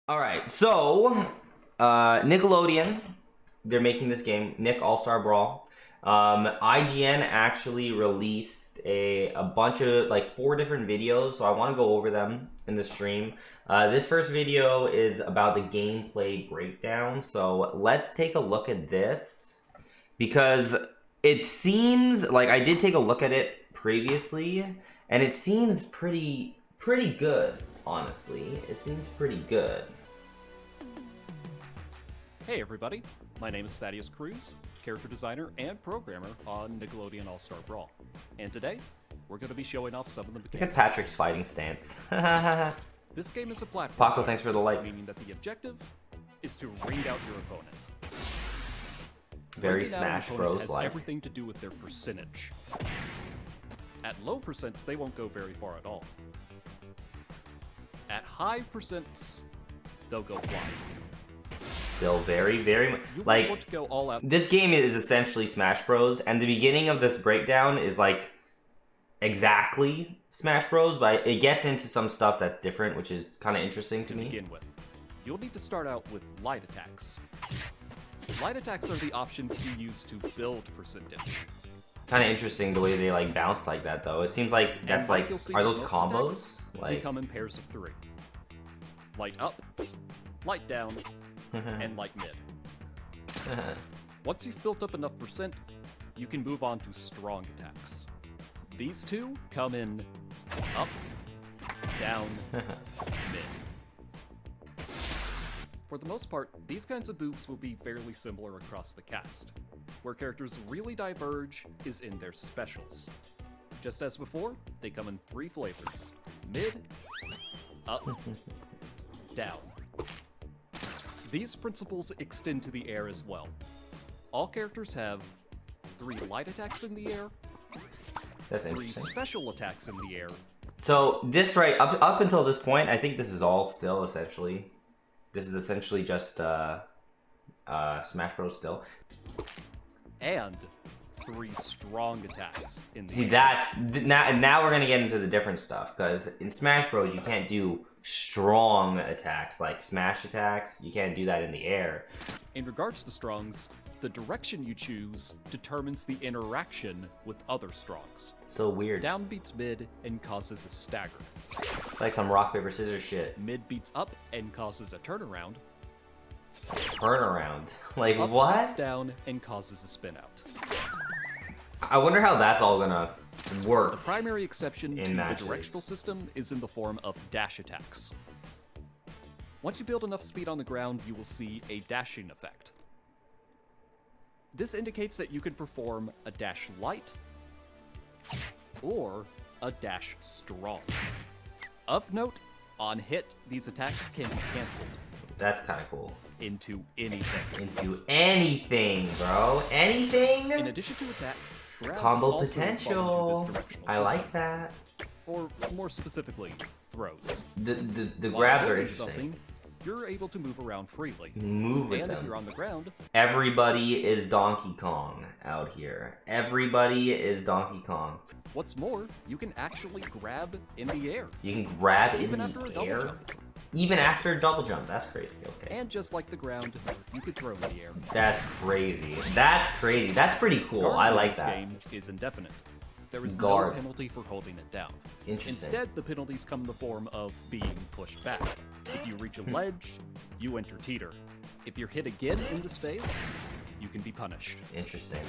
All right, so Nickelodeon, they're making this game, Nick All-Star Brawl. IGN actually released a bunch of, like, 4 different videos, so I want to go over them in the stream. This first video is about the gameplay breakdown, so let's take a look at this, because it seems, like, I did take a look at it previously, and it seems pretty good, honestly. It seems pretty good. Hey everybody, my name is Thaddeus Cruz, character designer and programmer on Nickelodeon All-Star Brawl. And today, we're going to be showing off some of the mechanics. Look at Patrick's fighting stance. This game is a platform, Paco, thanks for the like. meaning that the objective is to raid out your opponent. Very Raiding out an Smash opponent Bros. has like. everything to do with their percentage. At low percents, they won't go very far at all. At high percents, they'll go flying. Still very like, want to go all out. This game is essentially Smash Bros. And the beginning of this breakdown is like exactly Smash Bros. But it gets into some stuff that's different, which is kind of interesting to me. Begin with, you'll need to start out with light attacks. Light attacks are the options you use to build percentage. Kind of interesting the way they like bounce like that, though. It seems like that's like, are those combos? Like, come in pairs of 3. Light up, light down, and light mid. Once you've built up enough percent, you can move on to strong attacks. These two come in up, down, mid. For the most part, these kinds of moves will be fairly similar across the cast. Where characters really diverge is in their specials. Just as before, they come in 3 flavors: mid, up, down. These principles extend to the air as well. All characters have 3 light attacks in the air, That's 3 interesting. special attacks in the air. So this right up until this point, I think this is all still essentially. This is essentially just Smash Bros. Still. And 3 strong attacks in the See, air. that's now we're gonna get into the different stuff, because in Smash Bros. You can't do strong attacks like smash attacks. You can't do that in the air. In regards to strongs, the direction you choose determines the interaction with other strongs. So weird. Down beats mid and causes a stagger. It's like some rock paper scissors shit. Mid beats up and causes a turnaround. Turnaround. Like Up what? beats down and causes a spin out. I wonder how that's all gonna The work. primary exception to matches. the directional system is in the form of dash attacks. Once you build enough speed on the ground, you will see a dashing effect. This indicates that you can perform a dash light or a dash strong. Of note, on hit, these attacks can be cancelled That's kind of cool. into anything. Into anything, bro. Anything. In addition to attacks, grabs Combo also fall into potential. this directional I system. like that. Or more specifically, throws. The While grabs are holding interesting. something, you're able to move around freely. Move with And if them. you're on the ground, Everybody is Donkey Kong out here. Everybody is Donkey Kong. what's more, you can actually grab in the air. You can grab Even in after a the double air. jump. Even after a double jump. That's crazy. Okay. And just like the ground, you could throw in the air. That's crazy. That's crazy. That's pretty cool. Guarding I in like this that. game is indefinite. There is Guard. no penalty for holding it down. Interesting. Instead, the penalties come in the form of being pushed back. If you reach a ledge, you enter teeter. If you're hit again in this phase, you can be punished. Interesting.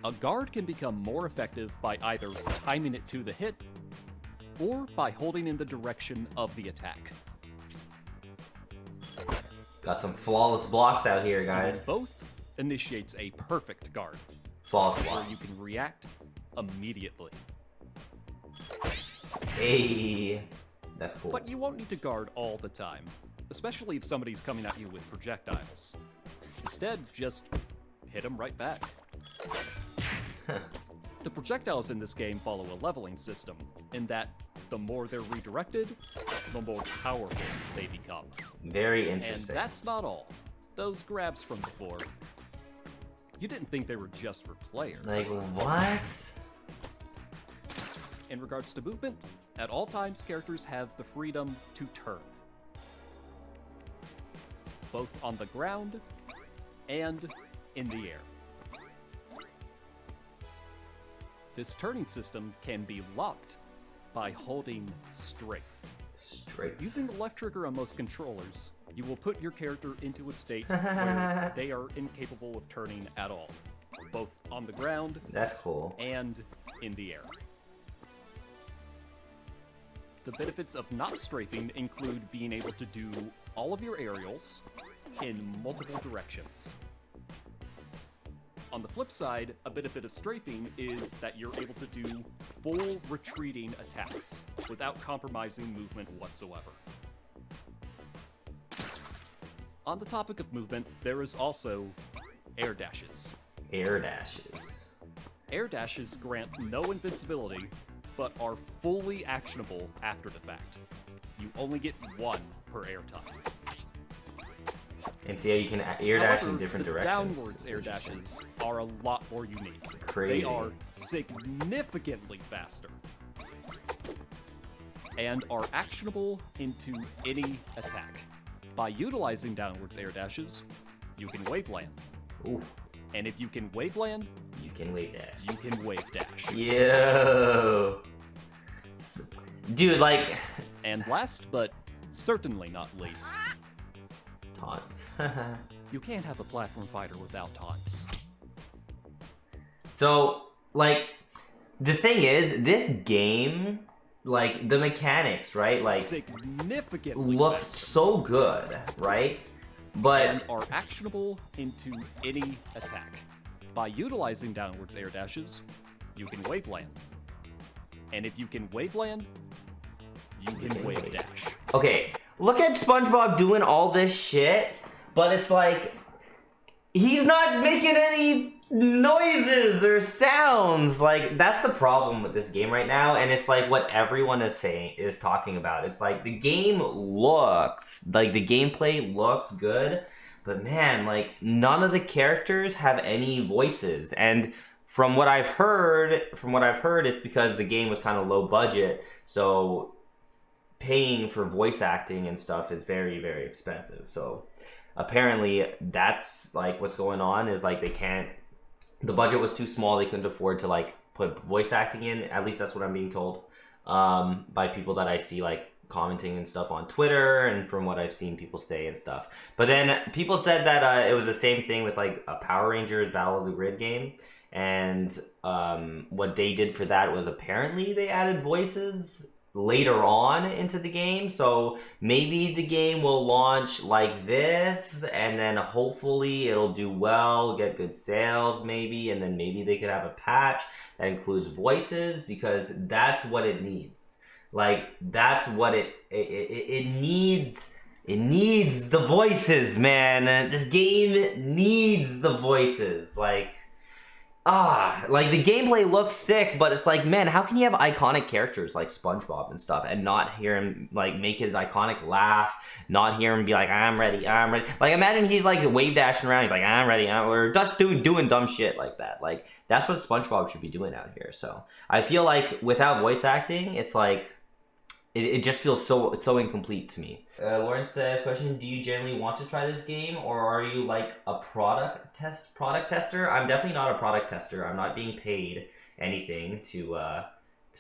A guard can become more effective by either timing it to the hit, or by holding in the direction of the attack. Got some flawless blocks out here, Doing guys. both initiates a perfect guard, Flawless where block. you can react immediately. Hey. That's cool. But you won't need to guard all the time, especially if somebody's coming at you with projectiles. Instead, just hit them right back. The projectiles in this game follow a leveling system, in that the more they're redirected, the more powerful they become. Very And interesting. that's not all. Those grabs from before, you didn't think they were just for players. Like, what? In regards to movement, at all times characters have the freedom to turn. both on the ground and in the air. This turning system can be locked by holding strafe. Using the left trigger on most controllers, you will put your character into a state where they are incapable of turning at all, both on the ground That's cool. and in the air. The benefits of not strafing include being able to do all of your aerials in multiple directions. On the flip side, a benefit of strafing is that you're able to do full retreating attacks without compromising movement whatsoever. On the topic of movement, there is also air dashes. Air dashes. Air dashes grant no invincibility, but are fully actionable after the fact. You only get one per air time. And see how you can air dash However, in different the directions. downwards air dashes are a lot more unique. Crazy. They are significantly faster and are actionable into any attack. By utilizing downwards air dashes, you can waveland. Ooh, And if you can waveland, you can wave dash. you can wave dash. Yo. Dude, like... And last, but certainly not least, Taunts. you can't have a platform fighter without taunts. So, like, the thing is, this game, like, the mechanics, right? Like, Significantly look faster. so good, right? But And are actionable into any attack. By utilizing downwards air dashes, you can waveland. And if you can waveland, you can wave dash. okay, look at SpongeBob doing all this shit, but it's like he's not making any noises or sounds. Like, that's the problem with this game right now, and it's like what everyone is talking about. It's like the game looks like the gameplay looks good, but man, like none of the characters have any voices. And from what I've heard, it's because the game was kind of low budget, so paying for voice acting and stuff is very, very expensive. So apparently that's like what's going on, is like the budget was too small, they couldn't afford to like put voice acting in. At least that's what I'm being told by people that I see like commenting and stuff on Twitter, and from what I've seen people say and stuff. But then people said that it was the same thing with like a Power Rangers Battle of the Grid game, and what they did for that was apparently they added voices later on into the game. So maybe the game will launch like this, and then hopefully it'll do well, get good sales maybe, and then maybe they could have a patch that includes voices, because that's what it needs. Like, that's what it needs. It needs the voices, man. This game needs the voices. Like the gameplay looks sick, but it's like, man, how can you have iconic characters like SpongeBob and stuff and not hear him like make his iconic laugh, not hear him be like, I'm ready. Like, imagine he's like wave dashing around, he's like, I'm ready, or just doing dumb shit like that. Like, that's what SpongeBob should be doing out here. So I feel like without voice acting, it's like it just feels so incomplete to me. Lawrence says, question, do you generally want to try this game, or are you like a product tester? I'm definitely not a product tester. I'm not being paid anything to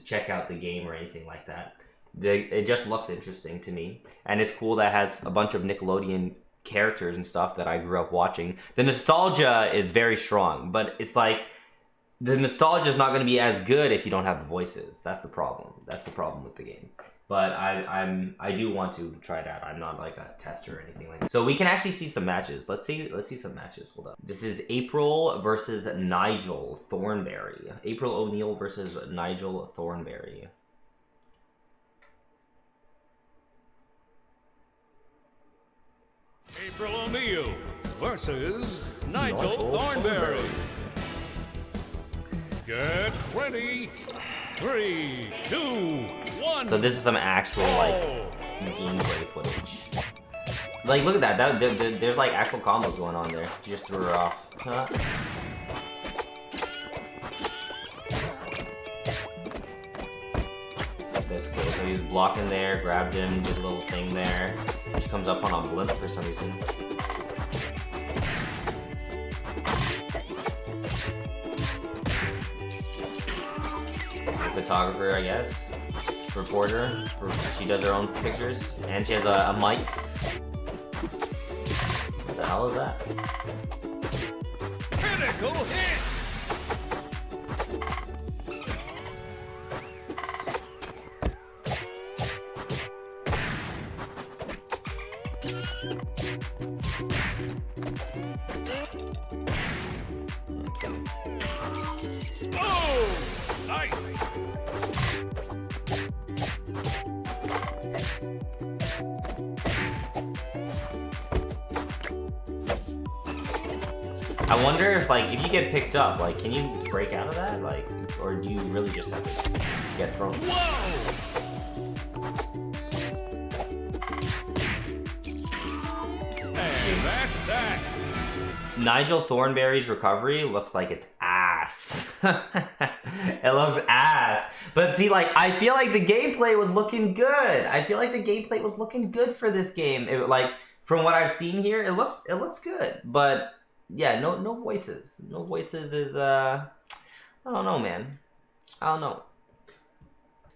check out the game or anything like that. It just looks interesting to me, and it's cool that it has a bunch of Nickelodeon characters and stuff that I grew up watching. The nostalgia is very strong, but it's like the nostalgia is not going to be as good if you don't have the voices. That's the problem. That's the problem with the game. But I do want to try it out. I'm not like a tester or anything like that. So we can actually see some matches. Let's see some matches. Hold up. This is April versus Nigel Thornberry. April O'Neil versus Nigel Thornberry. April O'Neil versus Nigel Thornberry. Get ready. 3, 2, 1. So this is some actual like gameplay footage. Like, look at that. There's like actual combos going on there. You just threw her off. Huh? That's cool. So he's blocking there, grabbed him, did a little thing there. She comes up on a blimp for some reason. photographer, I guess. Reporter. She does her own pictures, and she has a mic. What the hell is that? Critical hit! Oh! Nice! I wonder if, like, if you get picked up, like, can you break out of that? Like, or do you really just have to get thrown? Whoa! And that's that! Nigel Thornberry's recovery looks like it's ass. It looks ass. But see, like, I feel like the gameplay was looking good. I feel like the gameplay was looking good for this game. It, like, from what I've seen here, it looks good. But yeah, no voices. No voices is I don't know, man. I don't know.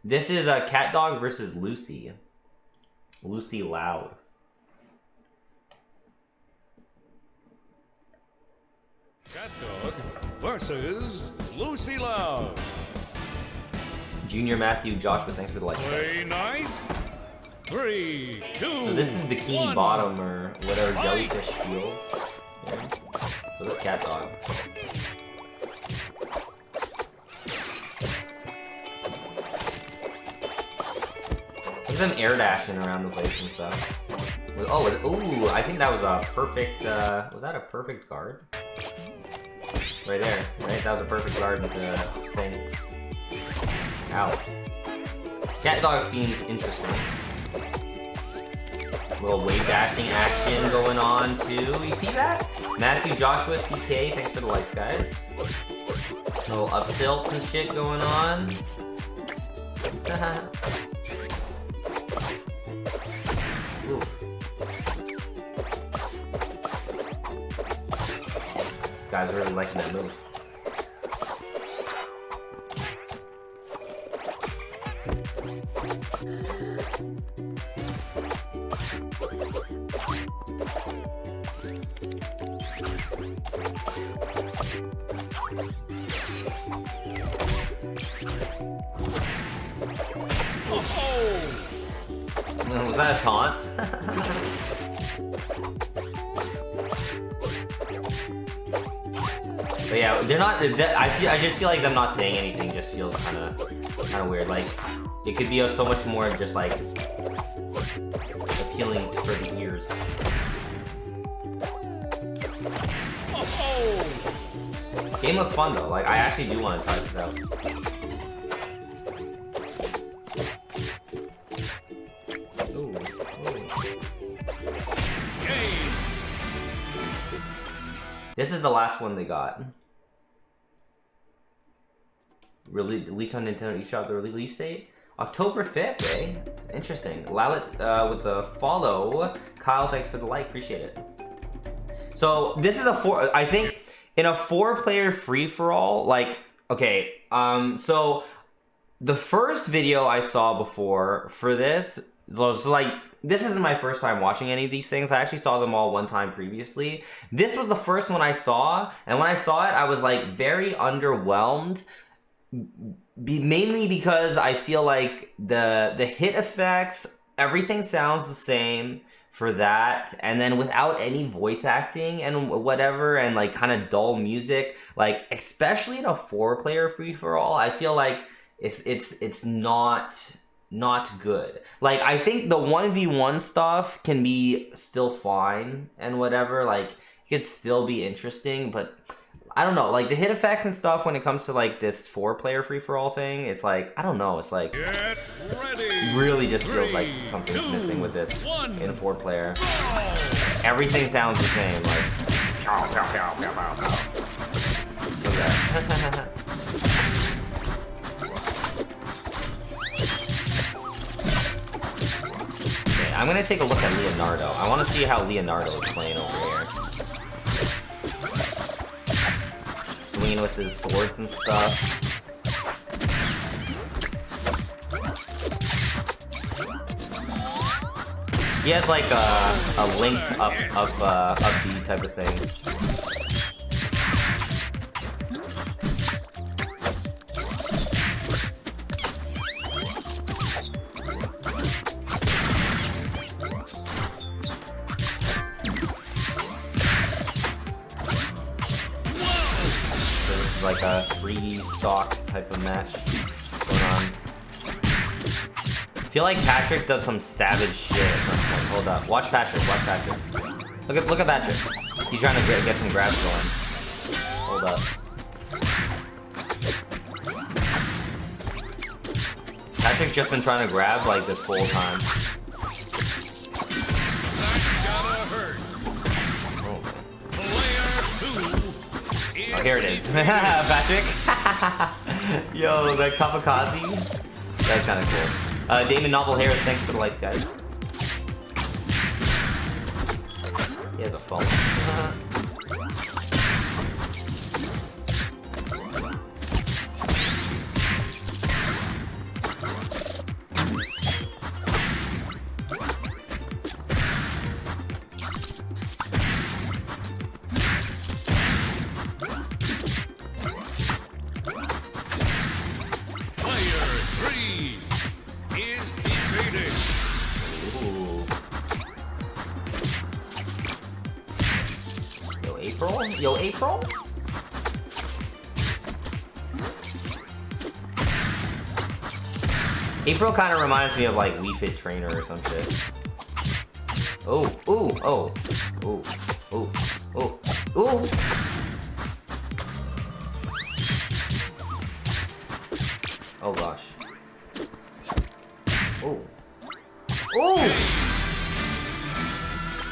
This is CatDog versus Lucy. Lucy Loud. CatDog versus Lucy Loud. Junior Matthew Joshua, thanks for the like. Play nice. 3, 2, So this is Bikini 1. Bottom or whatever Jellyfish Fields. Yeah. So this CatDog. Look at them air dashing around the place and stuff. Oh, ooh, I think that was a perfect, was that a perfect guard? Right there, right? That was a perfect guard with the thing. Ow. CatDog seems interesting. Little wave dashing action going on too. You see that? Matthew Joshua CK, thanks for the likes, guys. Little up tilts and shit going on. Oof. This guy's really liking that move. Was that a taunt? But yeah, they're not. I just feel like them not saying anything just feels kind of weird. Like it could be so much more just like appealing for the ears. Game looks fun though. Like I actually do want to try this out. This is the last one they got. Really leaked on Nintendo eShop, the release date? October 5th, eh? Interesting. Lalit with the follow. Kyle, thanks for the like, appreciate it. So this is I think in a 4-player free-for-all, like, okay, so the first video I saw before for this was like, this isn't my first time watching any of these things. I actually saw them all one time previously. This was the first one I saw, and when I saw it, I was like very underwhelmed. Mainly because I feel like the hit effects, everything sounds the same for that, and then without any voice acting and whatever, and like kind of dull music, like especially in a 4-player free-for-all, I feel like it's not good. Like, I think the 1v1 stuff can be still fine and whatever, like, it could still be interesting, but I don't know, like, the hit effects and stuff when it comes to, like, this 4-player free-for-all thing, it's like, I don't know, it's like, really just feels like something's missing with this in 4-player. Everything sounds the same, like, okay. I'm gonna take a look at Leonardo. I want to see how Leonardo is playing over here. Swinging with his swords and stuff. He has like a link up B type of thing. So this is like a 3 stock type of match going on. I feel like Patrick does some savage shit. Hold up. Watch Patrick. Watch Patrick. Look at Patrick. He's trying to get some grabs going. Hold up. Patrick's just been trying to grab like this whole time. Oh, here it is. Patrick. Yo, the kamikaze. That's kind of cool. Damon Novel Harris, thanks for the likes, guys. He has a phone. Yo, April? April kind of reminds me of like Wii Fit Trainer or some shit. Oh, ooh, oh, ooh, ooh, ooh, ooh. Oh gosh. Ooh. Ooh!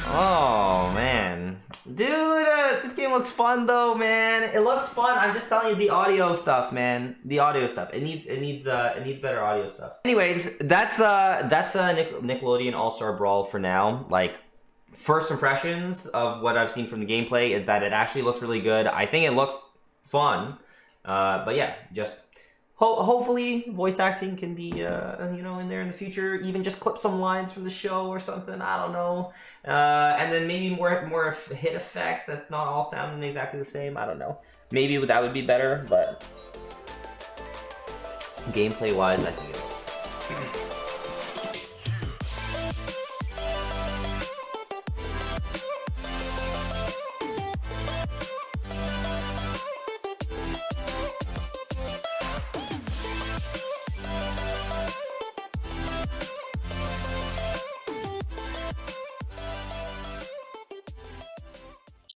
Oh man. Dude, this game looks fun though, man. It looks fun. I'm just telling you the audio stuff, man. The audio stuff. It needs better audio stuff. Anyways, that's Nickelodeon All-Star Brawl for now. Like, first impressions of what I've seen from the gameplay is that it actually looks really good. I think it looks fun. But yeah, just hopefully voice acting can be you know, in there in the future. Even just clip some lines from the show or something. I don't know. And then maybe more hit effects that's not all sounding exactly the same. I don't know. Maybe that would be better, but gameplay wise, I think it is.